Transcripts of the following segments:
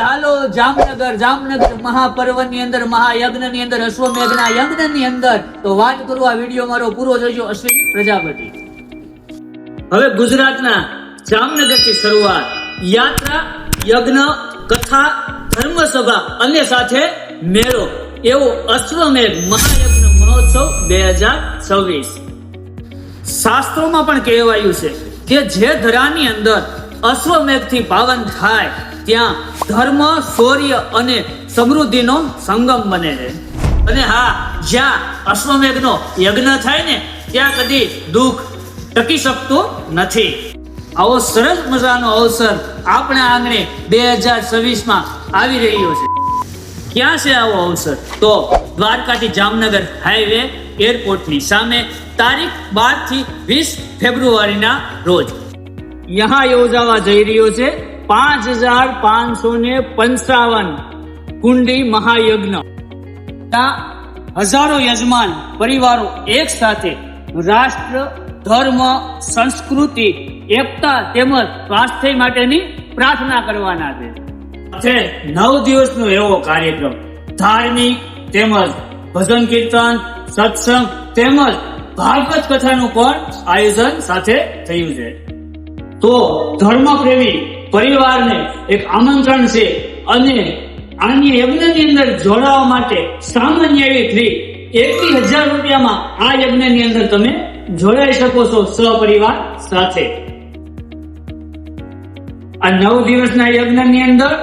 હાલો જામનગર મહાપર્વની અંદર મહાયજ્ઞની અંદર અશ્વમેઘના યજ્ઞની અંદર તો વાત કરું આ વિડીયો મારો પૂરો જોજો અશ્વિન પ્રજાપતિ. હવે ગુજરાતના જામનગરથી શરૂઆત, યાત્રા, યજ્ઞ, કથા, ધર્મસભા અને સાથે મેળો એવો અશ્વમેઘ મહાયજ્ઞ મહોત્સવ 2026. શાસ્ત્રોમાં પણ કહેવાયું છે કે જે ધરાની અંદર અશ્વમેઘથી પાવન થાય ત્યાં ધર્મ, શૌર્ય અને સમૃદ્ધિનો સંગમ બને છે. અને હા, જ્યાં અશ્વમેઘનો યજ્ઞ થાય ને ત્યાં કદી દુઃખ ટકી શકતું નથી. આવો સરસ મજાનો અવસર આપણા આંગણે 2026માં આવી રહ્યો છે. ક્યાં છે આવો અવસર? તો દ્વારકાથી જામનગર હાઈવે એરપોર્ટની સામે તારીખ 12 થી 20 ફેબ્રુઆરીના રોજ यहाँ યોજાવા જઈ રહ્યો છે 5555 કુંડી મહાયજ્ઞ. ત્યાં હજારો યજમાન પરિવારો એક સાથે રાષ્ટ્ર, ધર્મ, સંસ્કૃતિ, એકતા તેમજ સ્વાસ્થ્ય માટેની પ્રાર્થના કરવાના છે. 9 દિવસનો એવો કાર્યક્રમ ધાર્મિક તેમજ ભજન કીર્તન, સત્સંગ તેમજ ભાગવત કથાનું પણ આયોજન સાથે થયું છે. તો ધર્મપ્રેમી પરિવારને એક આમંત્રણ છે અને આની યજ્ઞની અંદર જોડાવા માટે સામાન્ય એવી ફી 21,000 રૂપિયામાં આ યજ્ઞની અંદર તમે જોડાઈ શકો છો સહપરિવાર સાથે. આ 9 દિવસના યજ્ઞની અંદર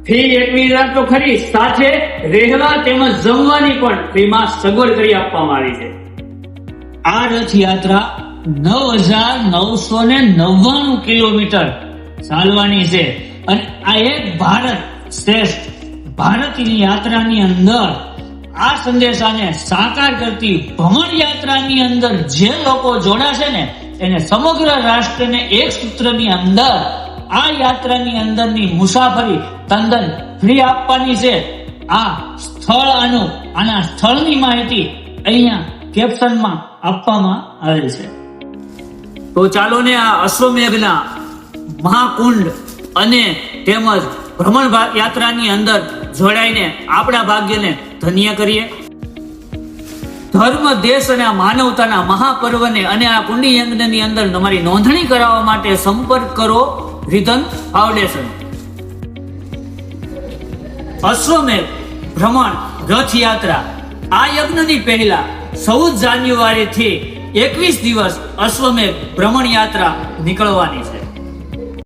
ફી 21,000 તો ખરી, સાથે રહેવા તેમજ જમવાની પણ ફીમાં સગવડ કરી આપવામાં આવી છે. આ રથયાત્રા 9,999 કિલોમીટર ચાલવાની છે અને આ એક ભારત શ્રેષ્ઠ ભારતની યાત્રાની અંદર આ સંદેશાને સાકાર કરતી ભ્રમણ યાત્રાની અંદર જે લોકો જોડાશે ને એને સમગ્ર રાષ્ટ્રને એક સૂત્રની અંદર આ યાત્રાની અંદરની મુસાફરી તદ્દન ફ્રી આપવાની છે. આ સ્થળ આના સ્થળની માહિતી અહીંયા કેપ્શનમાં આપવામાં આવેલ છે. તો ચાલો ને આ અશ્વમેઘના મહાકુંડ અને તેમજ ભ્રમણ યાત્રાની અંદર જોડાઈને આપણા ભાગ્યને ધન્ય કરીએ. ધર્મ, દેશ અને માનવતાના મહાપર્વને અને આ કુંડી યજ્ઞની અંદર તમારી નોંધણી કરાવવા માટે સંપર્ક કરો રિધમ ફાઉન્ડેશન. અશ્વમેઘ ભ્રમણ રથયાત્રા આ યજ્ઞની પહેલા 14 જાન્યુઆરી થી 21 દિવસ અશ્વમેઘ ભ્રમણ યાત્રા નીકળવાની છે.